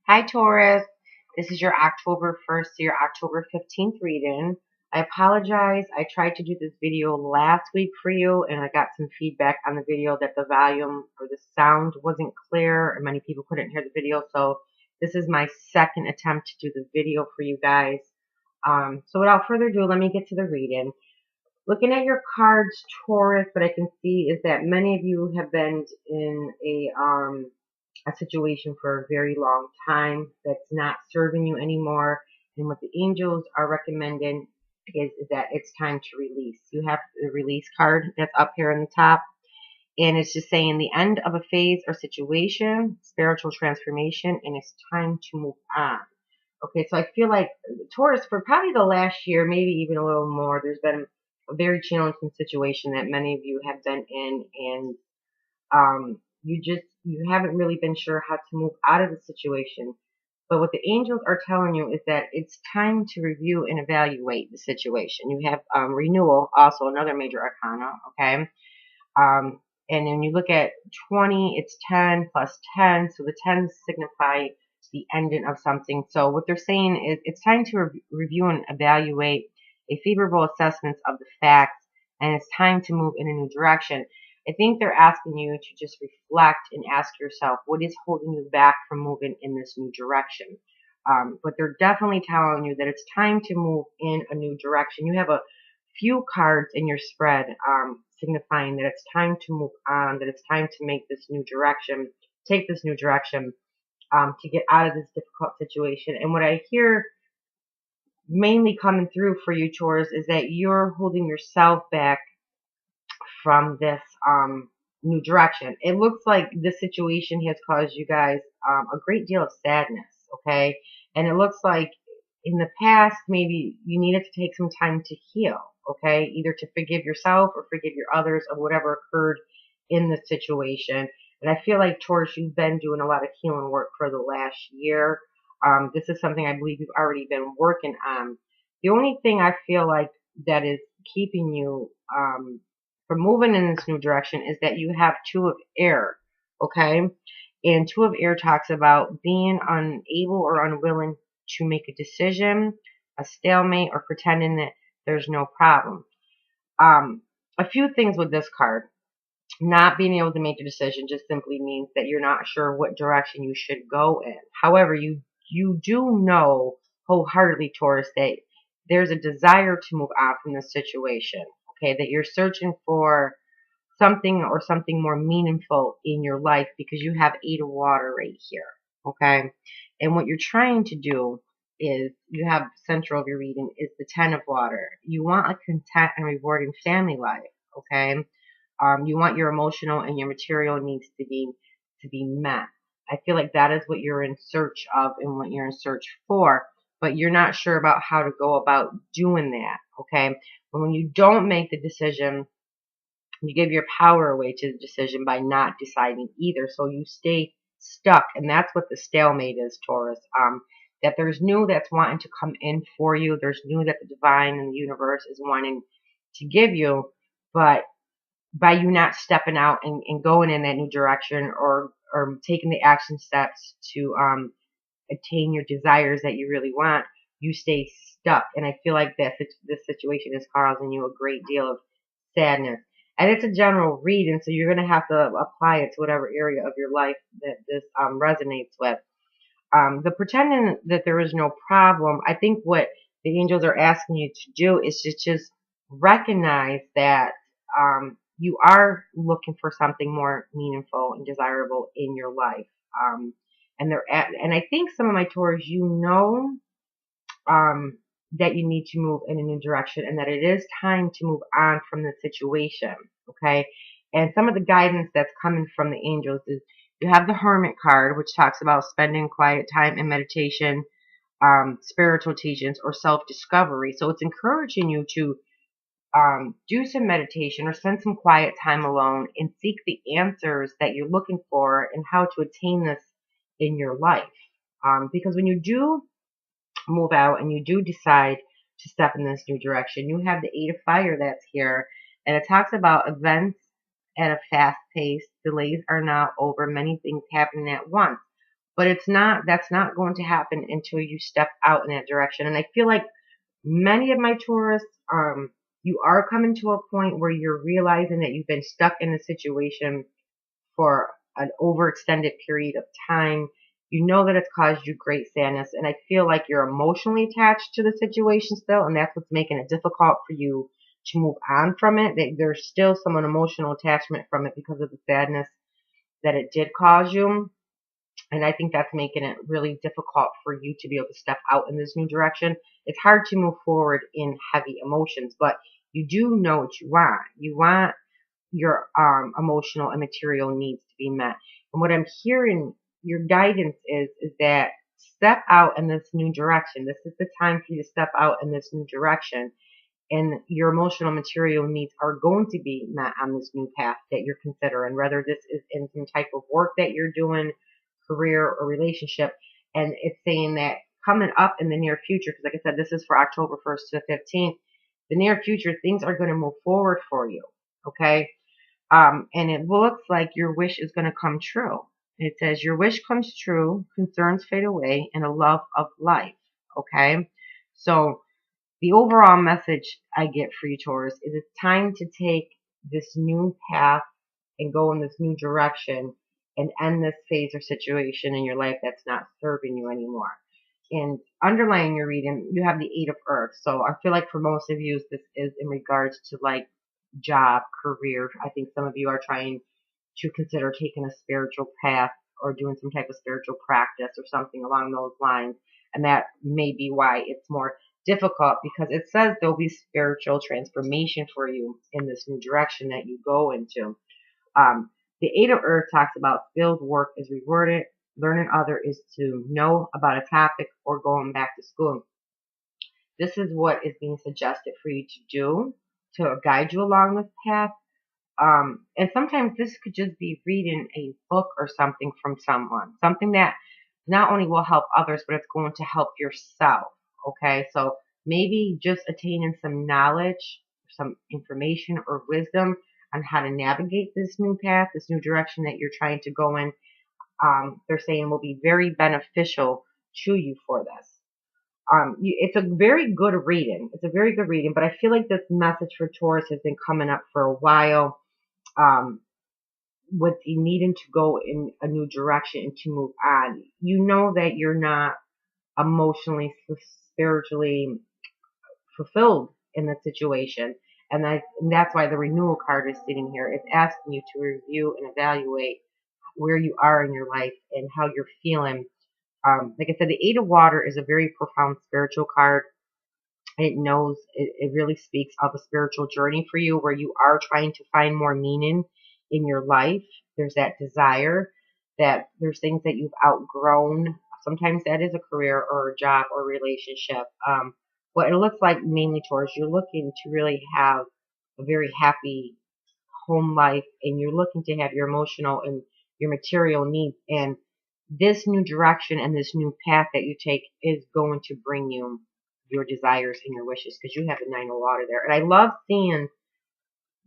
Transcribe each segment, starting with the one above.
Hi, Taurus. This is your October 1st to your October 15th reading. I apologize. I tried to do this video last week for you, and I got some feedback on the video that the volume or the sound wasn't clear, and many people couldn't hear the video. So this is my second attempt to do the video for you guys. So without further ado, let me get to the reading. Looking at your cards, Taurus, what I can see is that many of you have been in a situation for a very long time that's not serving you anymore. And what the angels are recommending is that it's time to release. You have the release card that's up here on the top. And it's just saying the end of a phase or situation, spiritual transformation, and it's time to move on. Okay, so I feel like Taurus, for probably the last year, maybe even a little more, there's been a very challenging situation that many of you have been in, and you haven't really been sure how to move out of the situation. But what the angels are telling you is that it's time to review and evaluate the situation. You have renewal, also another major arcana, okay? And when you look at 20, it's 10 plus 10, so the 10 signify the ending of something. So what they're saying is it's time to review and evaluate a favorable assessment of the facts, and it's time to move in a new direction. I think they're asking you to just reflect and ask yourself, what is holding you back from moving in this new direction? But they're definitely telling you that it's time to move in a new direction. You have a few cards in your spread signifying that it's time to move on, that it's time to make this new direction, take this new direction to get out of this difficult situation. And what I hear mainly coming through for you, Taurus, is that you're holding yourself back from this new direction. It looks like this situation has caused you guys a great deal of sadness, okay? And it looks like in the past, maybe you needed to take some time to heal, okay? Either to forgive yourself or forgive your others of whatever occurred in the situation. And I feel like, Taurus, you've been doing a lot of healing work for the last year. This is something I believe you've already been working on. The only thing I feel like that is keeping you from moving in this new direction is that you have two of air, okay? And two of air talks about being unable or unwilling to make a decision, a stalemate, or pretending that there's no problem. A few things with this card. Not being able to make a decision just simply means that you're not sure what direction you should go in. However, you do know wholeheartedly, Taurus, that there's a desire to move on from this situation. Okay, that you're searching for something or something more meaningful in your life because you have 8 of water right here. Okay, and what you're trying to do is you have central of your reading is the 10 of water. You want a content and rewarding family life. Okay, you want your emotional and your material needs to be met. I feel like that is what you're in search of and what you're in search for, but you're not sure about how to go about doing that. Okay, but when you don't make the decision, you give your power away to the decision by not deciding either. So you stay stuck, and that's what the stalemate is, Taurus. That there's new that's wanting to come in for you. There's new that the divine and the universe is wanting to give you, but by you not stepping out and going in that new direction or taking the action steps to attain your desires that you really want, you stay stuck. And I feel like that this situation is causing you a great deal of sadness. And it's a general reading, so you're going to have to apply it to whatever area of your life that this resonates with. The pretending that there is no problem, I think what the angels are asking you to do is to just recognize that you are looking for something more meaningful and desirable in your life. And I think some of my Taurus, that you need to move in a new direction and that it is time to move on from the situation. Okay. And some of the guidance that's coming from the angels is you have the Hermit card, which talks about spending quiet time in meditation, spiritual teachings, or self-discovery. So it's encouraging you to do some meditation or spend some quiet time alone and seek the answers that you're looking for and how to attain this in your life. Because when you do move out and you do decide to step in this new direction, you have the 8 of fire that's here, and it talks about events at a fast pace. Delays are now over, many things happening at once. but that's not going to happen until you step out in that direction. And I feel like many of my Taurus, you are coming to a point where you're realizing that you've been stuck in a situation for an overextended period of time. You know that it's caused you great sadness, and I feel like you're emotionally attached to the situation still, and that's what's making it difficult for you to move on from it. There's still some emotional attachment from it because of the sadness that it did cause you. And I think that's making it really difficult for you to be able to step out in this new direction. It's hard to move forward in heavy emotions, but you do know what you want. You want your emotional and material needs to be met. And what I'm hearing, your guidance is that step out in this new direction. This is the time for you to step out in this new direction. And your emotional material needs are going to be met on this new path that you're considering, whether this is in some type of work that you're doing, career, or relationship. And it's saying that coming up in the near future, because like I said, this is for October 1st to 15th, the near future, things are going to move forward for you. Okay. And it looks like your wish is going to come true. It says your wish comes true, concerns fade away, and a love of life. Okay. So the overall message I get for you, Taurus, is it's time to take this new path and go in this new direction and end this phase or situation in your life that's not serving you anymore. And underlying your reading, you have the Eight of Earth. So I feel like for most of you, this is in regards to like job, career. I think some of you are trying to consider taking a spiritual path or doing some type of spiritual practice or something along those lines. And that may be why it's more difficult, because it says there'll be spiritual transformation for you in this new direction that you go into. The Eight of Earth talks about skilled work is rewarded, learning other is to know about a topic, or going back to school. This is what is being suggested for you to do to guide you along this path. And sometimes this could just be reading a book or something from someone, something that not only will help others, but it's going to help yourself. Okay, so maybe just attaining some knowledge, some information or wisdom on how to navigate this new path, this new direction that you're trying to go in. They're saying will be very beneficial to you for this. It's a very good reading. It's a very good reading, but I feel like this message for Taurus has been coming up for a while. With you needing to go in a new direction and to move on. You know that you're not emotionally, spiritually fulfilled in the situation. And that's why the renewal card is sitting here. It's asking you to review and evaluate where you are in your life and how you're feeling. Like I said, the Eight of Water is a very profound spiritual card. It really speaks of a spiritual journey for you where you are trying to find more meaning in your life. There's that desire, that there's things that you've outgrown. Sometimes that is a career or a job or relationship. What it looks like mainly towards, you're looking to really have a very happy home life, and you're looking to have your emotional and your material needs. And this new direction and this new path that you take is going to bring you your desires and your wishes, because you have the Nine of Water there. And I love seeing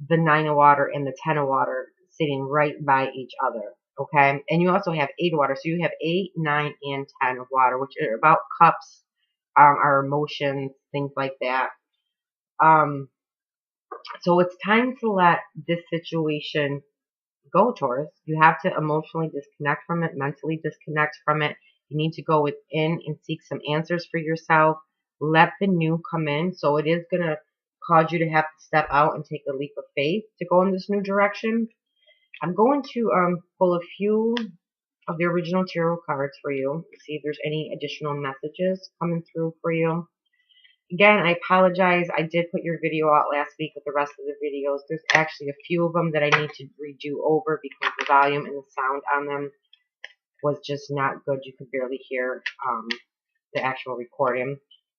the Nine of Water and the Ten of Water sitting right by each other. Okay. And you also have Eight of Water. So you have 8, 9, and 10 of water, which are about cups, our emotions, things like that. So it's time to let this situation go, Taurus. You have to emotionally disconnect from it, mentally disconnect from it. You need to go within and seek some answers for yourself. Let the new come in. So it is going to cause you to have to step out and take a leap of faith to go in this new direction. I'm going to pull a few of the original tarot cards for you, see if there's any additional messages coming through for you. Again, I apologize. I did put your video out last week with the rest of the videos. There's actually a few of them that I need to redo over because the volume and the sound on them was just not good. You could barely hear the actual recording.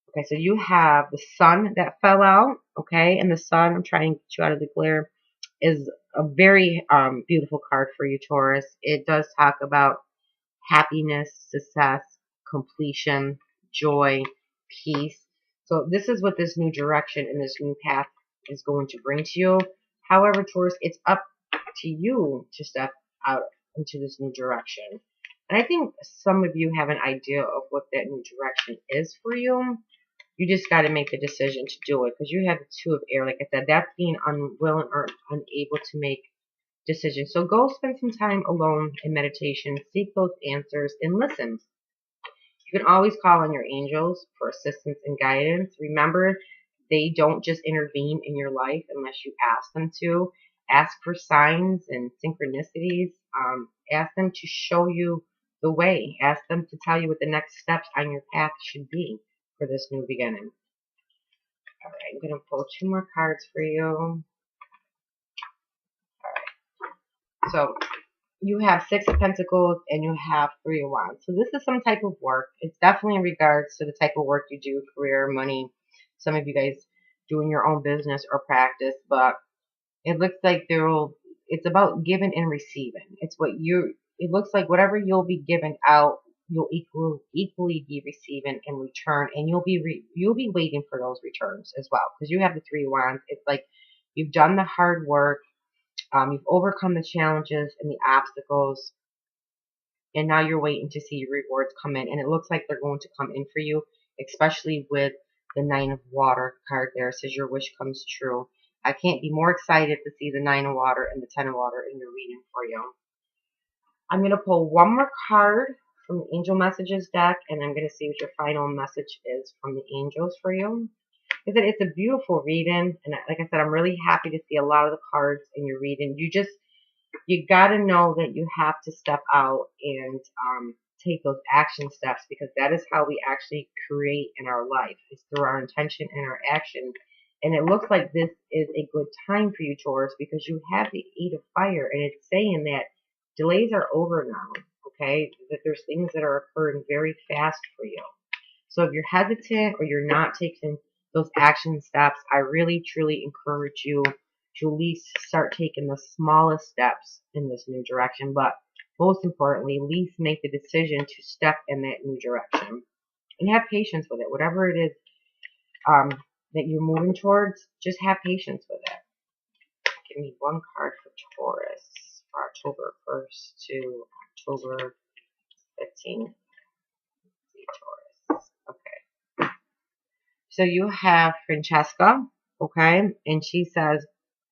Okay, so you have the sun that fell out, okay? And the sun, I'm trying to get you out of the glare, is a very beautiful card for you, Taurus. It does talk about happiness, success, completion, joy, peace. So this is what this new direction and this new path is going to bring to you. However, Taurus, it's up to you to step out into this new direction. And I think some of you have an idea of what that new direction is for you. You just got to make the decision to do it, because you have the two of air. Like I said, that's being unwilling or unable to make decisions. So go spend some time alone in meditation, seek those answers, and listen. You can always call on your angels for assistance and guidance. Remember, they don't just intervene in your life unless you ask them to. Ask for signs and synchronicities. Ask them to show you the way. Ask them to tell you what the next steps on your path should be for this new beginning. All right, I'm going to pull 2 more cards for you. All right. So you have 6 of Pentacles and you have 3 of Wands. So this is some type of work. It's definitely in regards to the type of work you do, career, money. Some of you guys doing your own business or practice, but it looks like it's about giving and receiving. It looks like whatever you'll be giving out, you'll equally be receiving in return, and you'll be waiting for those returns as well, because you have the 3 of Wands. It's like you've done the hard work. You've overcome the challenges and the obstacles, and now you're waiting to see your rewards come in. And it looks like they're going to come in for you, especially with the 9 of Water card there. It says your wish comes true. I can't be more excited to see the 9 of Water and the 10 of Water in your reading for you. I'm going to pull 1 more card from the Angel Messages deck, and I'm going to see what your final message is from the angels for you. It's a beautiful reading, and like I said, I'm really happy to see a lot of the cards in your reading. You got to know that you have to step out and take those action steps, because that is how we actually create in our life, is through our intention and our action. And it looks like this is a good time for you, Taurus, because you have the 8 of Fire, and it's saying that delays are over now, okay? That there's things that are occurring very fast for you. So if you're hesitant or you're not taking those action steps, I really, truly encourage you to at least start taking the smallest steps in this new direction. But most importantly, at least make the decision to step in that new direction. And have patience with it. Whatever it is that you're moving towards, just have patience with it. Give me 1 card for Taurus for October 1st to October 15th. Taurus. Okay. So you have Francesca, okay? And she says,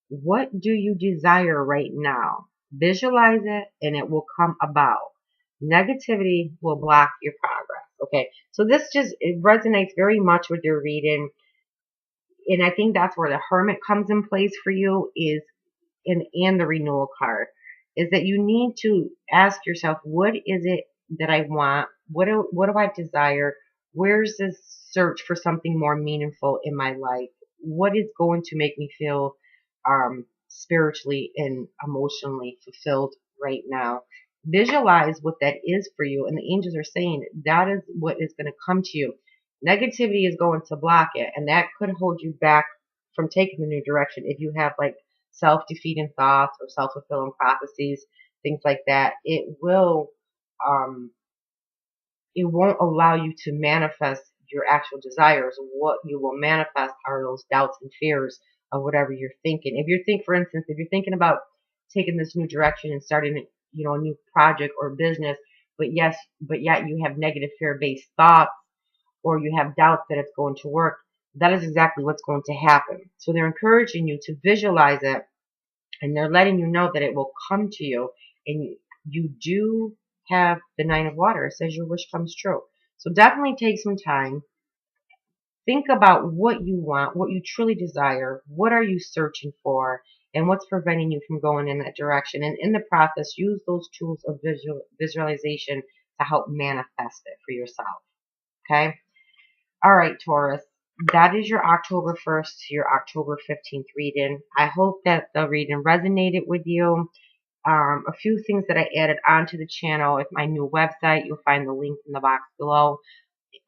what do you desire right now? Visualize it and it will come about. Negativity will block your progress. Okay. So it resonates very much with your reading. And I think that's where the Hermit comes in place for you, and the Renewal card, is that you need to ask yourself, what is it that I want? What do I desire? Where's this search for something more meaningful in my life? What is going to make me feel spiritually and emotionally fulfilled right now? Visualize what that is for you, and the angels are saying that is what is going to come to you. Negativity is going to block it, and that could hold you back from taking the new direction. If you have like self-defeating thoughts or self-fulfilling prophecies, things like that, it won't allow you to manifest your actual desires. What you will manifest are those doubts and fears of whatever you're thinking. For instance, if you're thinking about taking this new direction and starting, a new project or business, but yet you have negative fear-based thoughts, or you have doubts that it's going to work, that is exactly what's going to happen. So they're encouraging you to visualize it, and they're letting you know that it will come to you, and you do have the 9 of Water. It says your wish comes true. So definitely take some time. Think about what you want, what you truly desire, what are you searching for, and what's preventing you from going in that direction. And in the process, use those tools of visualization to help manifest it for yourself. Okay? All right, Taurus. That is your October 1st to your October 15th reading. I hope that the reading resonated with you. A few things that I added onto the channel with my new website. You'll find the link in the box below.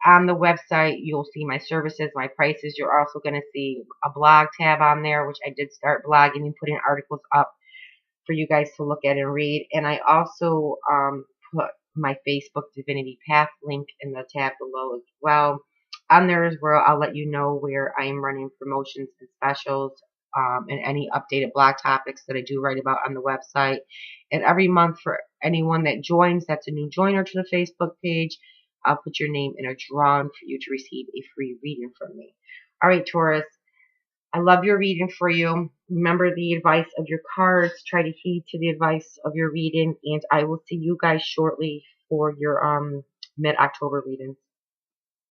On the website, you'll see my services, my prices. You're also going to see a blog tab on there, which I did start blogging and putting articles up for you guys to look at and read. And I also put my Facebook Divinity Path link in the tab below as well. On there as well, I'll let you know where I am running promotions and specials and any updated blog topics that I do write about on the website. And every month for anyone that joins, that's a new joiner to the Facebook page, I'll put your name in a drawing for you to receive a free reading from me. All right, Taurus, I love your reading for you. Remember the advice of your cards. Try to heed to the advice of your reading, and I will see you guys shortly for your mid-October readings.